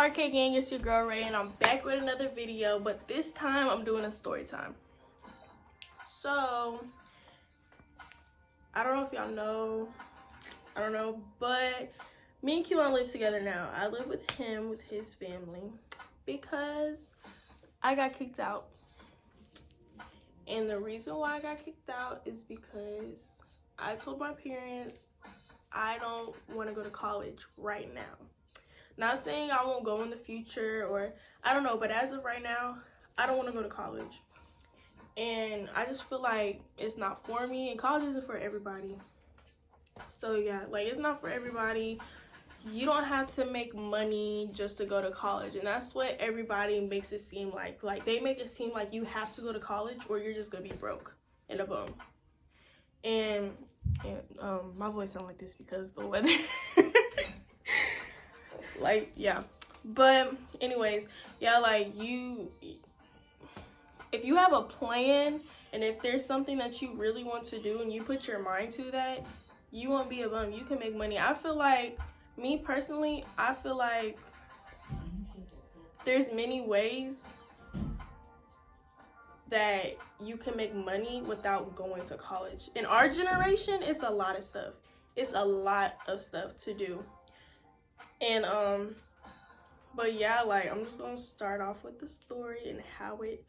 RK gang, it's your girl Ray and I'm back with another video, but this time I'm doing a story time. So I don't know if y'all know, but me and Keelan live together now. I live with him, with his family, because I got kicked out. And the reason why I got kicked out is because I told my parents I don't want to go to college right now. Not saying I won't go in the future, or I don't know, but as of right now, I don't want to go to college. And I just feel like it's not for me, and college isn't for everybody. So yeah, like, it's not for everybody. You don't have to make money just to go to college, and that's what everybody makes it seem like. Like, they make it seem like you have to go to college or you're just gonna be broke in a bum. And my voice sounds like this because the weather. Like, yeah, but anyways, yeah, like, if you have a plan and if there's something that you really want to do and you put your mind to that, you won't be a bum. You can make money. I feel like, me personally, I feel like there's many ways that you can make money without going to college. In our generation, it's a lot of stuff. It's a lot of stuff to do. And but yeah, like, I'm just gonna start off with the story and how it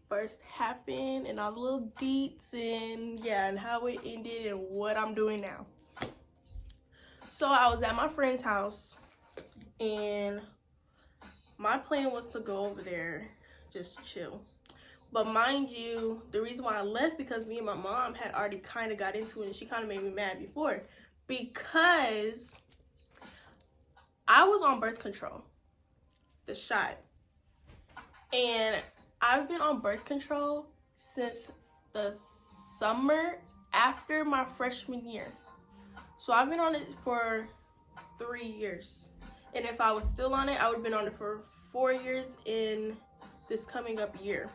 first happened and all the little deets, and yeah, and how it ended and what I'm doing now. So I was at my friend's house and my plan was to go over there, just chill. But mind you, the reason why I left, because me and my mom had already kind of got into it, and she kind of made me mad before, because I was on birth control, the shot, and I've been on birth control since the summer after my freshman year. So I've been on it for 3 years, and if I was still on it, I would have been on it for 4 years in this coming up year.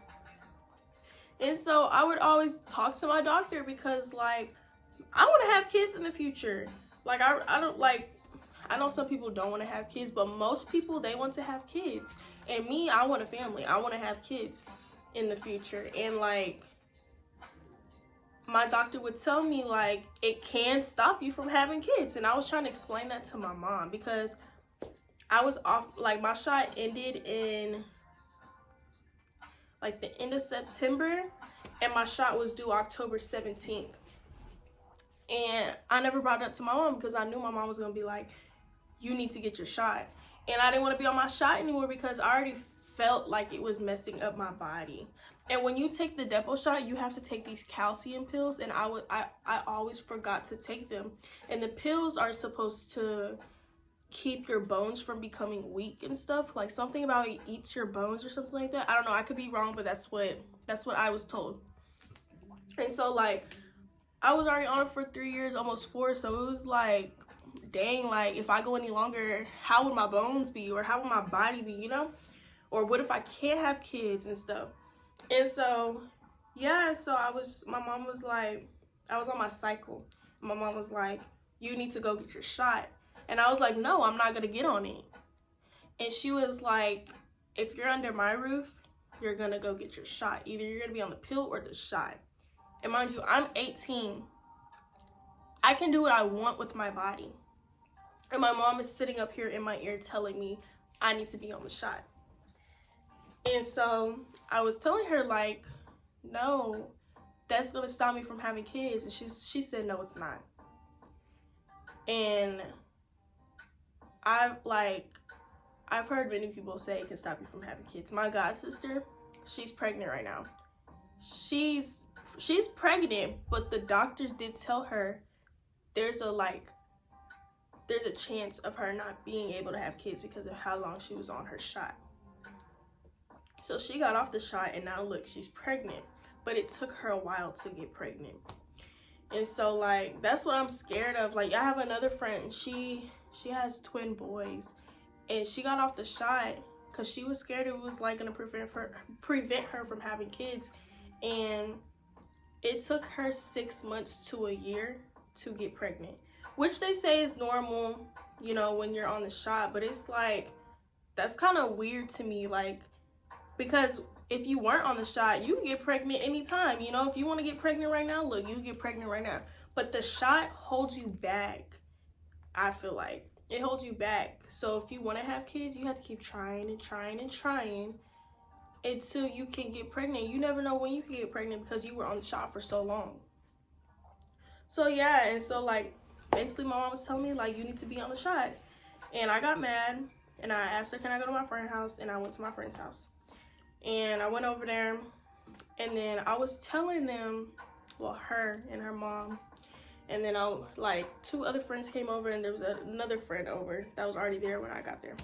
And so I would always talk to my doctor because, like, I want to have kids in the future. Like, I don't, like, I know some people don't want to have kids, but most people, they want to have kids. And me, I want a family. I want to have kids in the future. And, like, my doctor would tell me, like, it can stop you from having kids. And I was trying to explain that to my mom because I was off, like, my shot ended in, like, the end of September, and my shot was due October 17th. And I never brought it up to my mom because I knew my mom was going to be like, you need to get your shot. And I didn't want to be on my shot anymore because I already felt like it was messing up my body. And when you take the depot shot, you have to take these calcium pills, and I always forgot to take them. And the pills are supposed to keep your bones from becoming weak and stuff. Like, something about it eats your bones or something like that. I don't know, I could be wrong, but that's what I was told. And so, like, I was already on it for 3 years, almost 4, so it was like, dang, like, if I go any longer, how would my bones be, or how would my body be, you know? Or what if I can't have kids and stuff? And so, yeah, so my mom was like, I was on my cycle. My mom was like, you need to go get your shot. And I was like, no, I'm not gonna get on it. And she was like, if you're under my roof, you're gonna go get your shot. Either you're gonna be on the pill or the shot. And mind you, I'm 18. I can do what I want with my body. And my mom is sitting up here in my ear telling me I need to be on the shot. And so I was telling her, like, no, that's gonna stop me from having kids. And she said, no, it's not. And I've heard many people say it can stop you from having kids. My god sister, she's pregnant right now. She's pregnant, but the doctors did tell her there's a chance of her not being able to have kids because of how long she was on her shot. So she got off the shot, and now look, she's pregnant, but it took her a while to get pregnant. And so, like, that's what I'm scared of. Like, I have another friend, she has twin boys, and she got off the shot because she was scared it was, like, gonna prevent her from having kids. And it took her 6 months to a year to get pregnant, which they say is normal, you know, when you're on the shot. But it's like, that's kind of weird to me, like, because if you weren't on the shot, you can get pregnant anytime. You know, if you want to get pregnant right now, look, you can get pregnant right now. But the shot holds you back. I feel like it holds you back. So if you want to have kids, you have to keep trying and trying and trying until you can get pregnant. You never know when you can get pregnant because you were on the shot for so long. So yeah, and so like basically my mom was telling me like, you need to be on the shot. And I got mad and I asked her, can I go to my friend's house? And I went to my friend's house. And I went over there, and then I was telling them, well, her and her mom, and then like 2 other friends came over, and there was another friend over that was already there when I got there.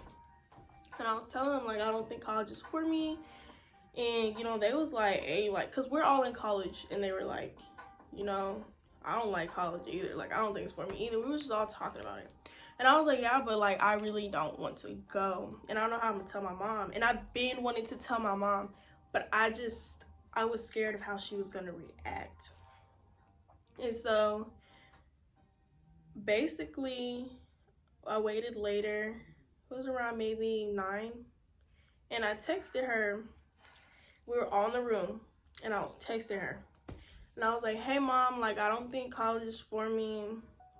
And I was telling them like, I don't think college is for me. And you know, they was like, hey, like, cause we're all in college, and they were like, you know, I don't like college either. Like, I don't think it's for me either. We were just all talking about it. And I was like, yeah, but like, I really don't want to go. And I don't know how I'm gonna tell my mom. And I've been wanting to tell my mom, but I was scared of how she was gonna react. And so basically, I waited later. It was around maybe 9. And I texted her. We were all in the room, and I was texting her. And I was like, hey mom, like, I don't think college is for me,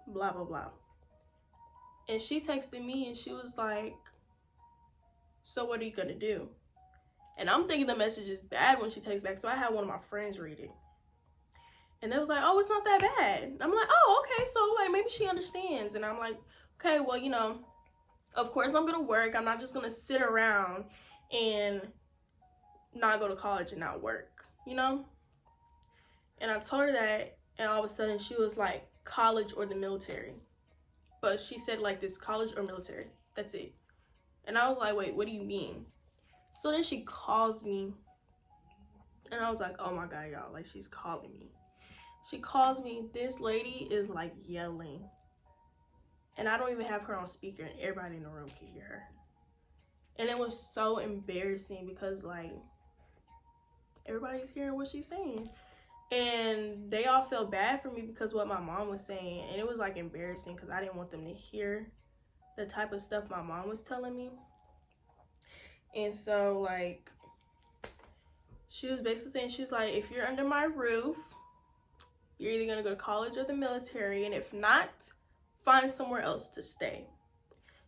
blah, blah, blah. And she texted me and she was like, so what are you gonna do? And I'm thinking the message is bad when she texts back. So I had one of my friends read it. And they was like, oh, it's not that bad. And I'm like, oh, okay. So like maybe she understands. And I'm like, okay, well, you know, of course I'm gonna work. I'm not just gonna sit around and not go to college and not work, you know? And I told her that, and all of a sudden she was like, college or the military. But she said like this, college or military. That's it. And I was like, wait, what do you mean? So then she calls me. And I was like, oh my God, y'all. Like, she's calling me. She calls me. This lady is like yelling. And I don't even have her on speaker. And everybody in the room can hear her. And it was so embarrassing because like, everybody's hearing what she's saying. And they all felt bad for me because what my mom was saying. And it was like embarrassing because I didn't want them to hear the type of stuff my mom was telling me. And so like, she was basically saying, she's like, if you're under my roof, you're either gonna go to college or the military. And if not, find somewhere else to stay.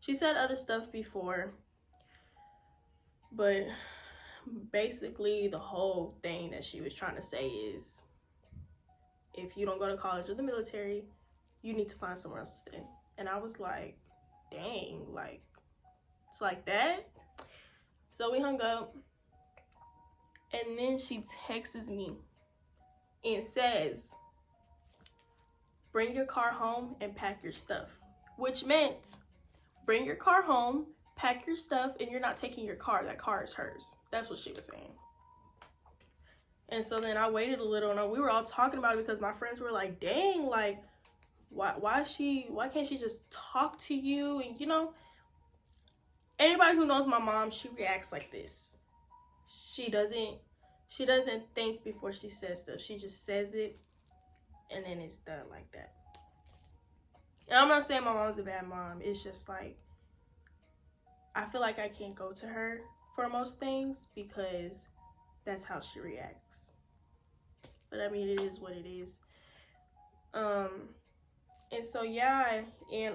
She said other stuff before. But basically the whole thing that she was trying to say is, if you don't go to college or the military, you need to find somewhere else to stay. And I was like, dang, like, it's like that? So we hung up. And then she texts me and says, bring your car home and pack your stuff. Which meant, bring your car home, pack your stuff, and you're not taking your car. That car is hers. That's what she was saying. And so then I waited a little, and we were all talking about it because my friends were like, dang, like, why can't she just talk to you? And you know, anybody who knows my mom, she reacts like this. She doesn't think before she says stuff. She just says it, and then it's done like that. And I'm not saying my mom's a bad mom. It's just like, I feel like I can't go to her for most things because that's how she reacts. But I mean, it is what it is. And so yeah, and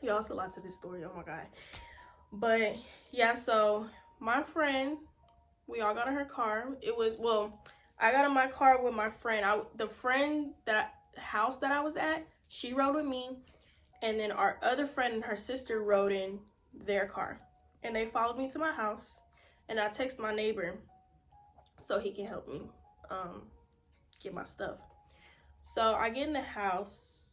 y'all, it's a lot to this story, oh my God. But yeah, so my friend, we all got in her car. It was, well, I got in my car with my friend. The friend house that I was at, she rode with me, and then our other friend and her sister rode in their car, and they followed me to my house. And I text my neighbor so he can help me get my stuff. So I get in the house,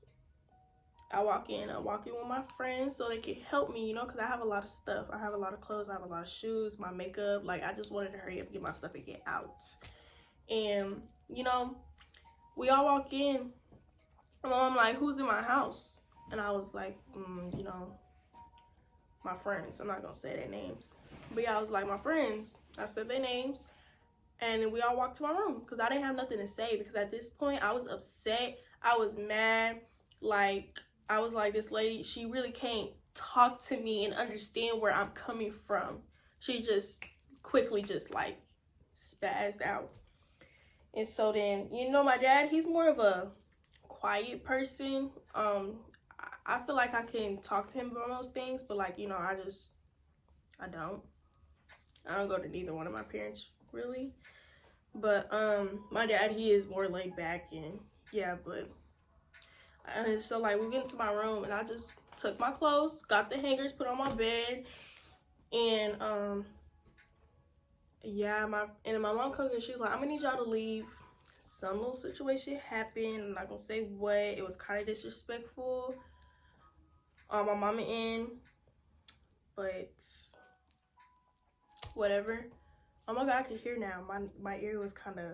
I walk in with my friends so they can help me, you know, because I have a lot of stuff. I have a lot of clothes, I have a lot of shoes, my makeup. Like, I just wanted to hurry up and get my stuff and get out. And, you know, we all walk in, and my mom like, who's in my house? And I was like, you know, my friends. I'm not going to say their names. But yeah, I was like, my friends. I said their names. And we all walked to my room because I didn't have nothing to say. Because at this point, I was upset. I was mad. Like, I was like, this lady, she really can't talk to me and understand where I'm coming from. She just quickly just like spazzed out. And so then, you know, my dad, he's more of a quiet person. I feel like I can talk to him about most things, but like, you know, I don't go to neither one of my parents really. But my dad, he is more laid back, and yeah, but so like we get into my room and I just took my clothes, got the hangers, put on my bed, and yeah, my mom comes and she's like, I'm gonna need y'all to leave. Some little situation happened. I'm not gonna say what. It was kind of disrespectful on my mama end, but whatever. Oh my god, I can hear now. My ear was kind of,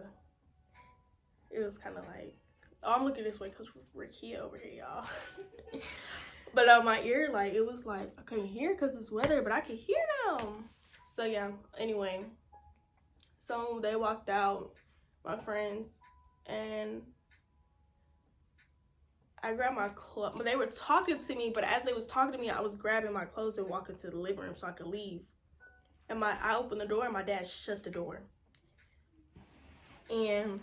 it was kind of like, oh, I'm looking this way because we're Kia over here, y'all. But my ear, like, it was like, I couldn't hear because it's weather, but I can hear now. So yeah, anyway. So they walked out, my friends, and I grabbed my clothes. They were talking to me, but as they was talking to me, I was grabbing my clothes and walking to the living room so I could leave. And I opened the door and my dad shut the door. And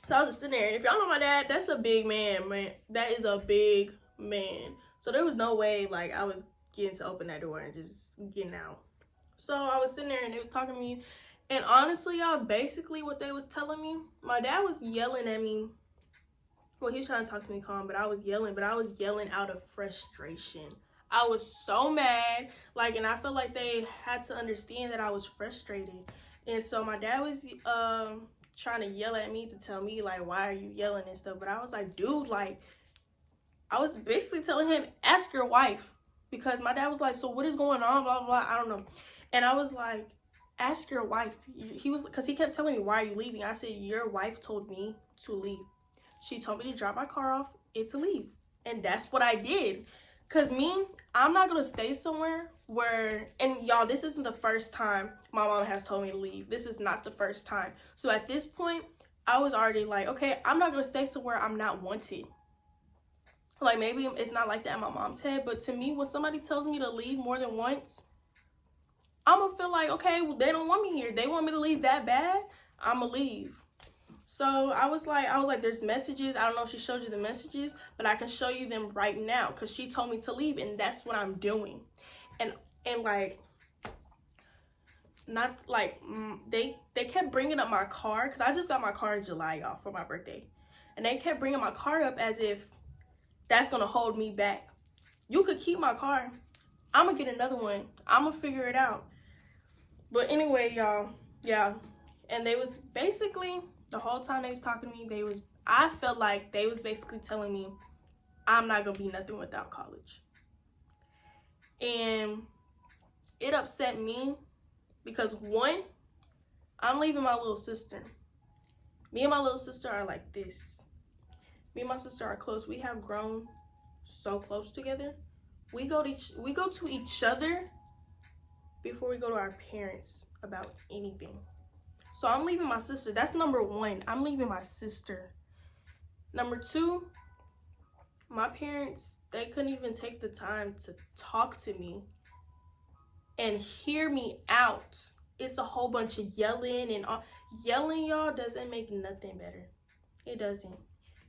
so I was just sitting there. And if y'all know my dad, that's a big man, man. That is a big man. So there was no way like I was getting to open that door and just getting out. So I was sitting there and they was talking to me. And honestly, y'all, basically what they was telling me, my dad was yelling at me. Well, he was trying to talk to me calm, but I was yelling out of frustration. I was so mad, like, and I felt like they had to understand that I was frustrated. And so my dad was trying to yell at me to tell me, like, why are you yelling and stuff? But I was like, dude, like, I was basically telling him, ask your wife. Because my dad was like, so what is going on, blah, blah, blah, I don't know. And I was like, ask your wife. Because he kept telling me, why are you leaving? I said, your wife told me to leave. She told me to drop my car off and to leave. And that's what I did. Because I'm not going to stay somewhere where, and y'all, this isn't the first time my mom has told me to leave. This is not the first time. So at this point, I was already like, okay, I'm not going to stay somewhere I'm not wanted. Like, maybe it's not like that in my mom's head, but to me, when somebody tells me to leave more than once, I'm going to feel like, okay, well, they don't want me here. They want me to leave that bad? I'm going to leave. So I was like, there's messages. I don't know if she showed you the messages, but I can show you them right now because she told me to leave, and that's what I'm doing. And like, not like, they kept bringing up my car because I just got my car in July, y'all, for my birthday. And they kept bringing my car up as if that's going to hold me back. You could keep my car. I'm going to get another one. I'm going to figure it out. But anyway, y'all, yeah. And they was basically, the whole time they was talking to me, I felt like they was basically telling me I'm not going to be nothing without college. And it upset me because, one, I'm leaving my little sister. Me and my little sister are like this. Me and my sister are close. We have grown so close together. We go to each other before we go to our parents about anything. So I'm leaving my sister. That's number one. I'm leaving my sister. Number two, my parents, they couldn't even take the time to talk to me and hear me out. It's a whole bunch of yelling and yelling, y'all, doesn't make nothing better. It doesn't.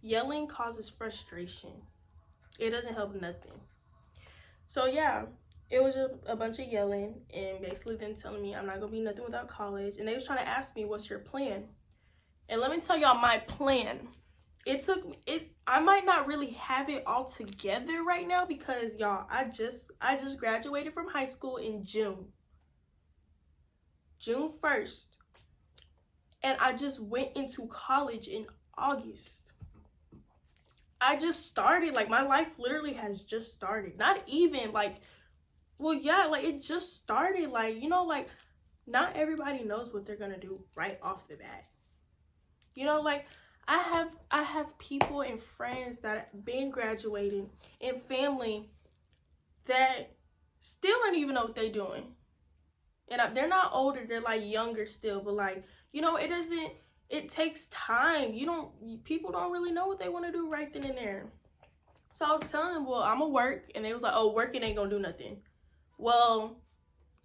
Yelling causes frustration. It doesn't help nothing. So yeah, it was a bunch of yelling and basically them telling me I'm not gonna be nothing without college. And they was trying to ask me, what's your plan? And let me tell y'all my plan. I might not really have it all together right now because y'all, I just graduated from high school in June 1st. And I just went into college in August. I just started, like, my life literally has just started. Not even, like, well, yeah, like, it just started, like, you know, like, not everybody knows what they're gonna do right off the bat. You know, like, I have people and friends that have been graduating and family that still don't even know what they're doing. And they're not older, they're, like, younger still, but, like, you know, it takes time. People don't really know what they want to do right then and there. So I was telling them, well, I'm gonna work, and they was like, oh, working ain't gonna do nothing. Well,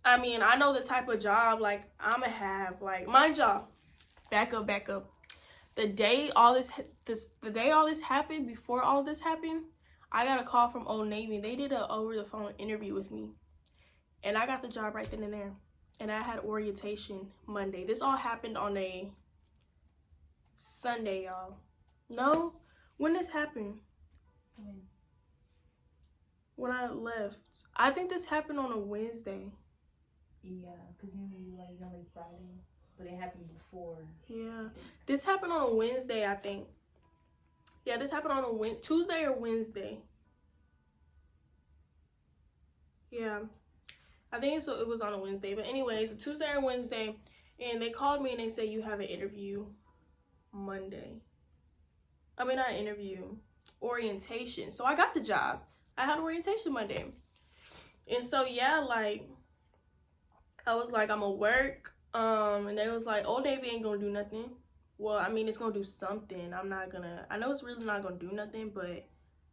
I mean, I know the type of job like I'm gonna have. Like, mind y'all, back up. The day all this happened, before all this happened, I got a call from Old Navy. They did a over the phone interview with me, and I got the job right then and there. And I had orientation Monday. This all happened on a Sunday, y'all. No, when this happened? When I left. I think this happened on a Wednesday. Yeah, because you like Friday, but it happened before. Yeah, this happened on a Wednesday, I think. Yeah, this happened on a Tuesday or Wednesday. Yeah, I think it was on a Wednesday. But anyways, Tuesday or Wednesday, and they called me and they said you have an interview Monday. I mean, not an interview, orientation. So I got the job. I had orientation Monday. And so, yeah, like, I was like, I'm gonna work. And they was like, Old Navy ain't gonna do nothing. Well, I mean, it's gonna do something. I know it's really not gonna do nothing, but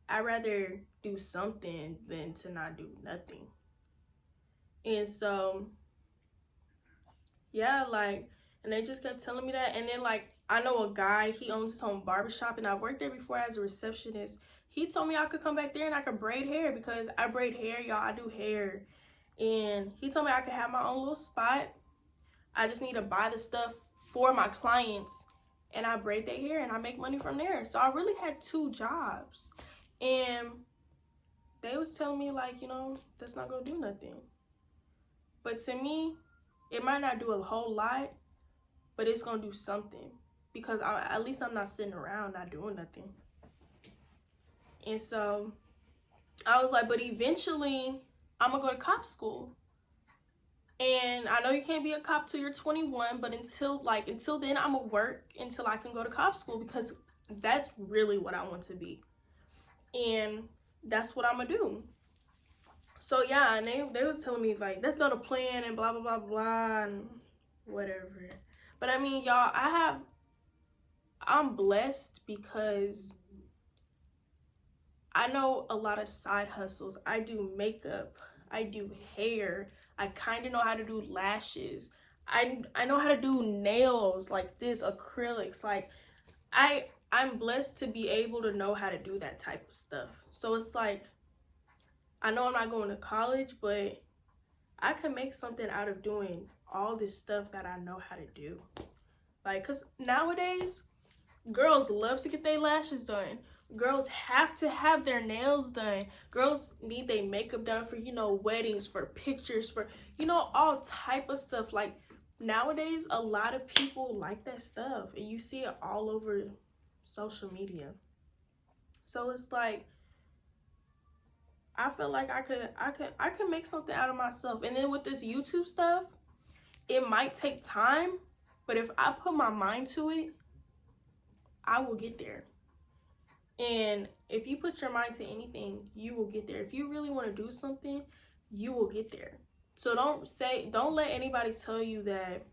I'd rather do something than to not do nothing. And so, yeah, like, and they just kept telling me that. And then, like, I know a guy, he owns his own barbershop, and I worked there before as a receptionist. He told me I could come back there and I could braid hair, because I braid hair, y'all. I do hair. And he told me I could have my own little spot. I just need to buy the stuff for my clients, and I braid their hair and I make money from there. So I really had 2 jobs. And they was telling me, like, you know, that's not gonna do nothing. But to me, it might not do a whole lot, but it's gonna do something, because at least I'm not sitting around not doing nothing. And so I was like, but eventually I'm gonna go to cop school. And I know you can't be a cop till you're 21, but until then, I'm gonna work until I can go to cop school, because that's really what I want to be. And that's what I'm gonna do. So yeah, and they was telling me, like, that's not a plan and blah blah blah blah and whatever. But I mean, y'all, I'm blessed, because I know a lot of side hustles. I do makeup, I do hair, I kind of know how to do lashes, I know how to do nails, like this, acrylics. Like, I'm blessed to be able to know how to do that type of stuff. So it's like, I know I'm not going to college, but I can make something out of doing all this stuff that I know how to do. Like, because nowadays, girls love to get their lashes done. Girls have to have their nails done. Girls need their makeup done for, you know, weddings, for pictures, for, you know, all type of stuff. Like, nowadays, a lot of people like that stuff, and you see it all over social media. So it's like, I feel like I could make something out of myself. And then with this YouTube stuff, it might take time, but if I put my mind to it, I will get there. And if you put your mind to anything, you will get there. If you really want to do something, you will get there. So don't let anybody tell you that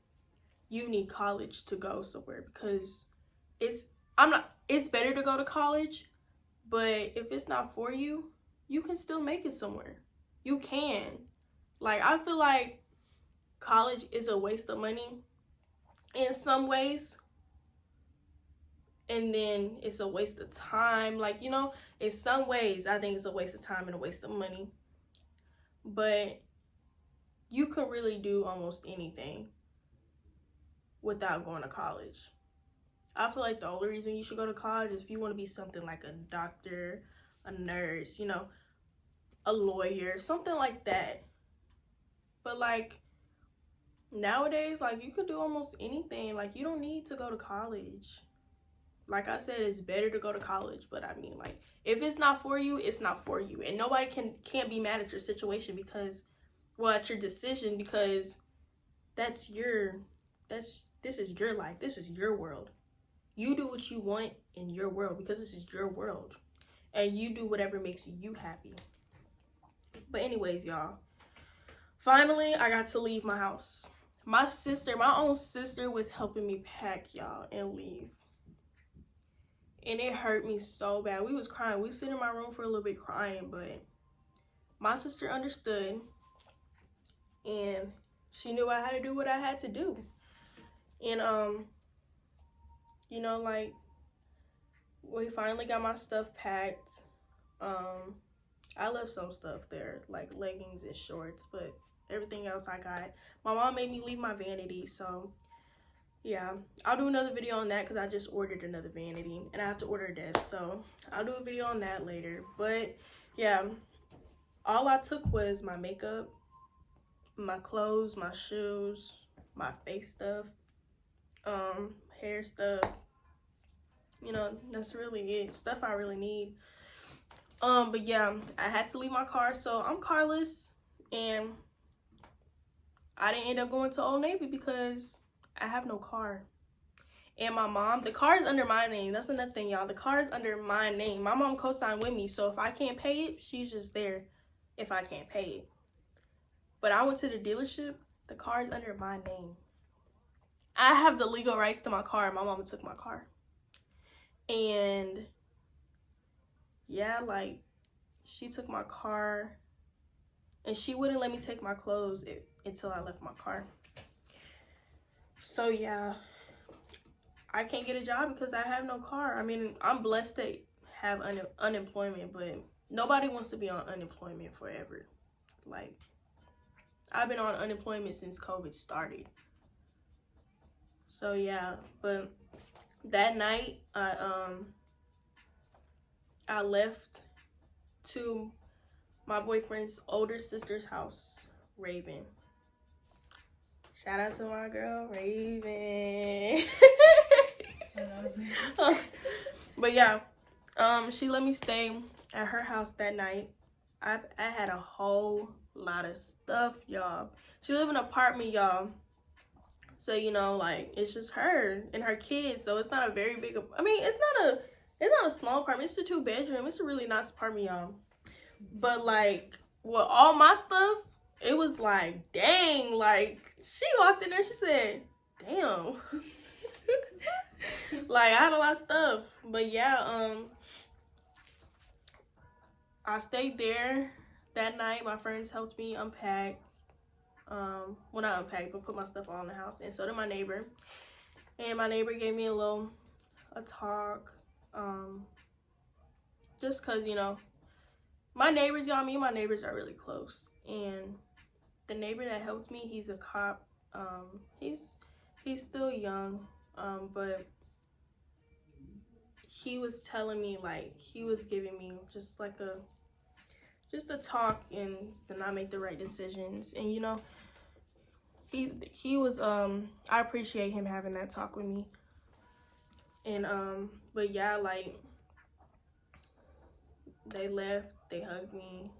you need college to go somewhere, because it's better to go to college, but if it's not for you, you can still make it somewhere. You can. Like, I feel like college is a waste of money in some ways, and then it's a waste of time. Like, you know, in some ways, I think it's a waste of time and a waste of money. But you can really do almost anything without going to college. I feel like the only reason you should go to college is if you want to be something like a doctor, a nurse, you know, a lawyer, something like that. But like, nowadays, like, you can do almost anything. Like, you don't need to go to college. Like I said, it's better to go to college, but I mean, like, if it's not for you, it's not for you. And nobody can't be mad at your situation, because, well, at your decision, because this is your life. This is your world. You do what you want in your world, because this is your world. And you do whatever makes you happy. But anyways, y'all, finally, I got to leave my house. My own sister was helping me pack, y'all, and leave. and it hurt me so bad. We was crying. We was sitting in my room for a little bit crying, but my sister understood, and she knew I had to do what I had to do. And you know, like, we finally got my stuff packed. I left some stuff there, like leggings and shorts, but everything else I got. My mom made me leave my vanity, so yeah, I'll do another video on that because I just ordered another vanity and I have to order a desk, so I'll do a video on that later. But yeah, all I took was my makeup, my clothes, my shoes, my face stuff, hair stuff. You know, that's really it. Stuff I really need. But yeah, I had to leave my car, so I'm carless, and I didn't end up going to Old Navy because I have no car. And my mom, the car is under my name. That's another thing, y'all. The car is under my name. My mom co-signed with me, so if I can't pay it, she's just there if I can't pay it. But I went to the dealership. The car is under my name. I have the legal rights to my car. My mama took my car. And yeah, like, she took my car, and she wouldn't let me take my clothes until I left my car. So yeah, I can't get a job because I have no car. I mean, I'm blessed to have unemployment, but nobody wants to be on unemployment forever. Like, I've been on unemployment since COVID started. So yeah, but that night I left to my boyfriend's older sister's house, Raven. Shout out to my girl, Raven. But yeah, she let me stay at her house that night. I had a whole lot of stuff, y'all. She live in an apartment, y'all. So, you know, like, it's just her and her kids. So it's not a very big, I mean, it's not a small apartment. It's a 2-bedroom. It's a really nice apartment, y'all. But like, with all my stuff, it was like, dang, like, she walked in there, she said, damn. Like, I had a lot of stuff. But yeah, I stayed there that night. My friends helped me unpack. Well, not unpack, but put my stuff all in the house. And so did my neighbor. And my neighbor gave me a talk. Just because, you know, my neighbors, y'all, me and my neighbors are really close. And the neighbor that helped me, he's a cop. He's still young, but he was telling me, like, he was giving me just a talk and to not make the right decisions. And, you know, he was, I appreciate him having that talk with me. And, but yeah, like, they left, they hugged me,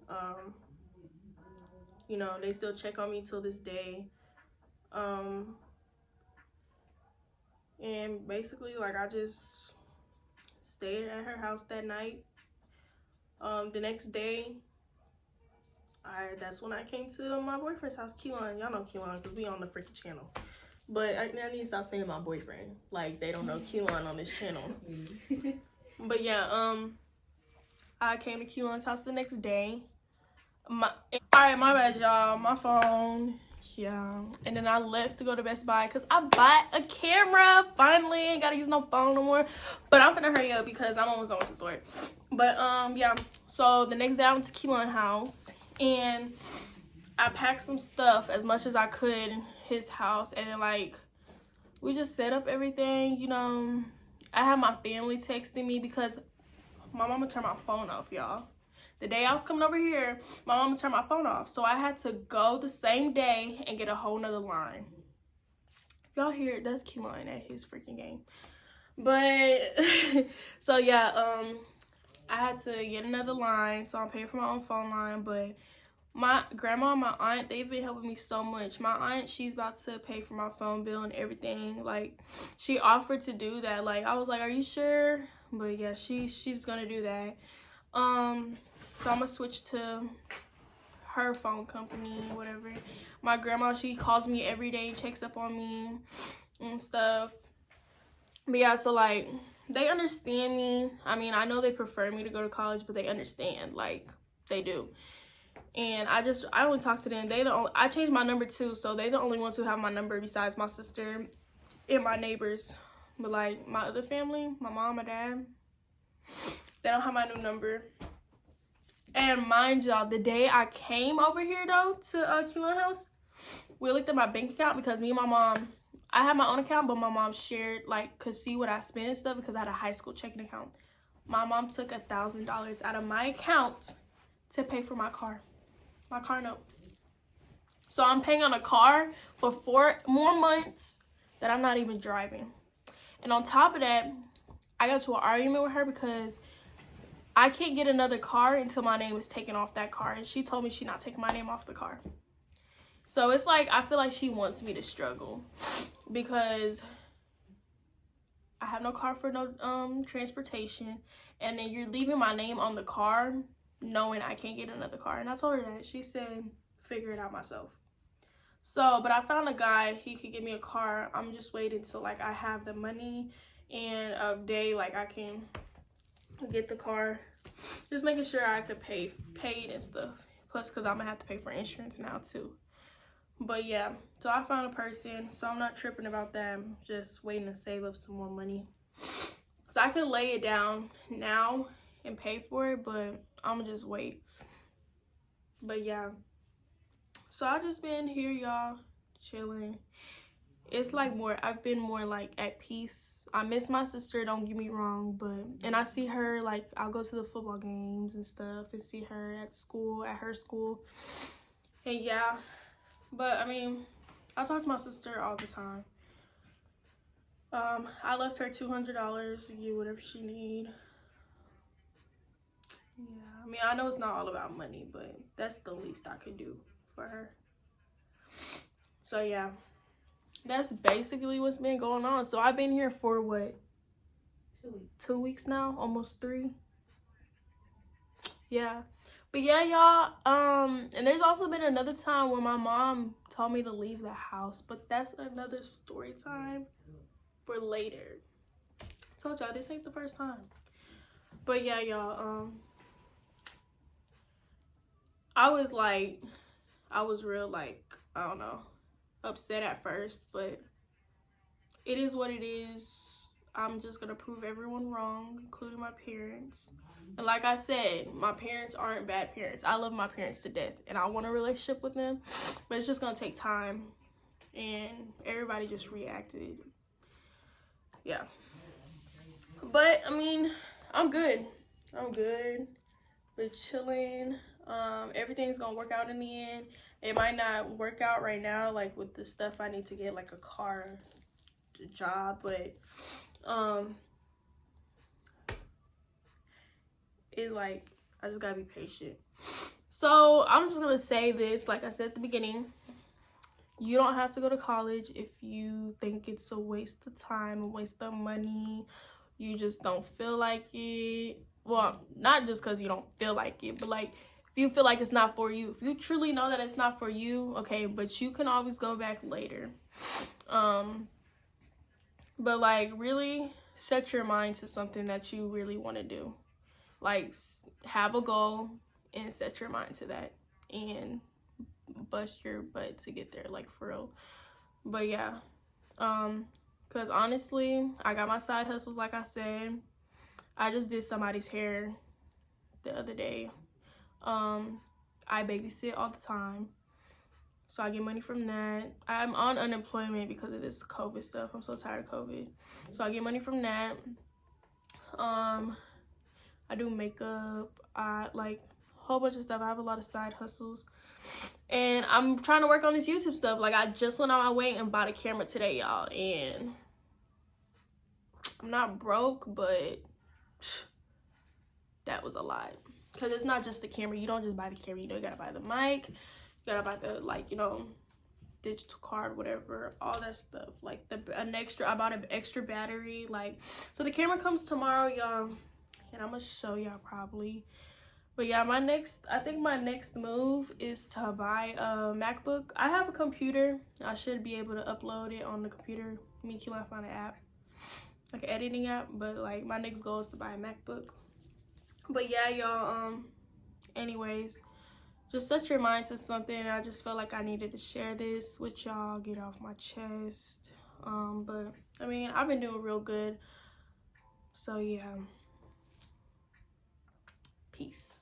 you know, they still check on me till this day. And basically, like, I just stayed at her house that night. The next day, that's when I came to my boyfriend's house, Keelan. Y'all know Keelan because we on the freaking channel. But I need to stop saying my boyfriend. Like, they don't know Keelan on this channel. But yeah, I came to Keelan's house the next day. Alright, my bad, y'all. My phone. Yeah. And then I left to go to Best Buy because I bought a camera. Finally, ain't gotta use no phone no more. But I'm finna hurry up because I'm almost done with the story. But yeah. So the next day I went to Keelan's house and I packed some stuff as much as I could in his house. And then, like, we just set up everything, you know. I had my family texting me because my mama turned my phone off, y'all. The day I was coming over here, my mama turned my phone off. So I had to go the same day and get a whole nother line. If y'all hear it, that's Keelan at his freaking game. But, so yeah, I had to get another line. So I'm paying for my own phone line. But my grandma and my aunt, they've been helping me so much. My aunt, she's about to pay for my phone bill and everything. Like, she offered to do that. Like, I was like, are you sure? But yeah, she's gonna do that. So I'm gonna switch to her phone company, whatever. My grandma, she calls me every day, checks up on me and stuff. But yeah, so like, they understand me. I mean, I know they prefer me to go to college, but they understand, like, they do. And I only talk to them. I changed my number too, so they the only ones who have my number besides my sister and my neighbors. But like my other family, my mom, my dad, they don't have my new number. And mind y'all, the day I came over here though to QN House, we looked at my bank account because me and my mom, I had my own account, but my mom shared, like, could see what I spent and stuff because I had a high school checking account. My mom took $1,000 out of my account to pay for my car note. So I'm paying on a car for 4 more months that I'm not even driving. And on top of that, I got to an argument with her because I can't get another car until my name is taken off that car. And she told me she's not taking my name off the car. So it's like, I feel like she wants me to struggle because I have no car for no transportation. And then you're leaving my name on the car knowing I can't get another car. And I told her that. She said, figure it out myself. So, but I found a guy, he could give me a car. I'm just waiting till, like, I have the money and a day, like, I can get the car. Just making sure I could pay it and stuff. Plus, because I'm going to have to pay for insurance now, too. But, yeah. So, I found a person. So, I'm not tripping about that. I'm just waiting to save up some more money. So, I can lay it down now and pay for it, but I'm going to just wait. But, yeah. So I just been here, y'all, chilling. It's like I've been more like at peace. I miss my sister, don't get me wrong, and I see her, like, I'll go to the football games and stuff and see her at her school. And yeah, but I mean, I talk to my sister all the time. I left her $200 to get whatever she need. Yeah, I mean, I know it's not all about money, but that's the least I could do for her. So yeah, that's basically what's been going on. So I've been here for what, 2 weeks now, almost 3. Yeah, but yeah, y'all, and there's also been another time when my mom told me to leave the house, but that's another story time for later. Told y'all this ain't the first time. But yeah, y'all, I was real, like, I don't know, upset at first, but it is what it is. I'm just gonna prove everyone wrong, including my parents. And like I said, my parents aren't bad parents. I love my parents to death, and I want a relationship with them, but it's just gonna take time, and everybody just reacted. Yeah. But, I mean, I'm good. We're chilling. Everything's gonna work out in the end. It might not work out right now, like with the stuff I need to get, like a car, a job, but it's like, I just gotta be patient. So I'm just gonna say this, like I said at the beginning, you don't have to go to college if you think it's a waste of time, a waste of money, you just don't feel like it. Well, not just because you don't feel like it, but like, if you feel like it's not for you, if you truly know that it's not for you, okay, but you can always go back later. But like, really set your mind to something that you really want to do. Like, have a goal and set your mind to that and bust your butt to get there, like, for real. But yeah, because honestly, I got my side hustles, like I said. I just did somebody's hair the other day. I babysit all the time, so I get money from that. I'm on unemployment because of this COVID stuff. I'm so tired of COVID, so I get money from that. I do makeup. I like a whole bunch of stuff. I have a lot of side hustles, and I'm trying to work on this YouTube stuff. Like, I just went on my way and bought a camera today, y'all, and I'm not broke, but that was a lot. Because it's not just the camera. You don't just buy the camera. You know, you gotta buy the mic. You gotta buy the, like, you know, digital card, whatever, all that stuff. Like, I bought an extra battery. Like, so the camera comes tomorrow, y'all. And I'm gonna show y'all probably. But yeah, I think my next move is to buy a MacBook. I have a computer. I should be able to upload it on the computer. Me and Keelan found an app. like an editing app, but like my next goal is to buy a MacBook. But yeah, y'all, anyways, just set your mind to something. I just felt like I needed to share this with y'all, get it off my chest. But I mean, I've been doing real good. So yeah. Peace.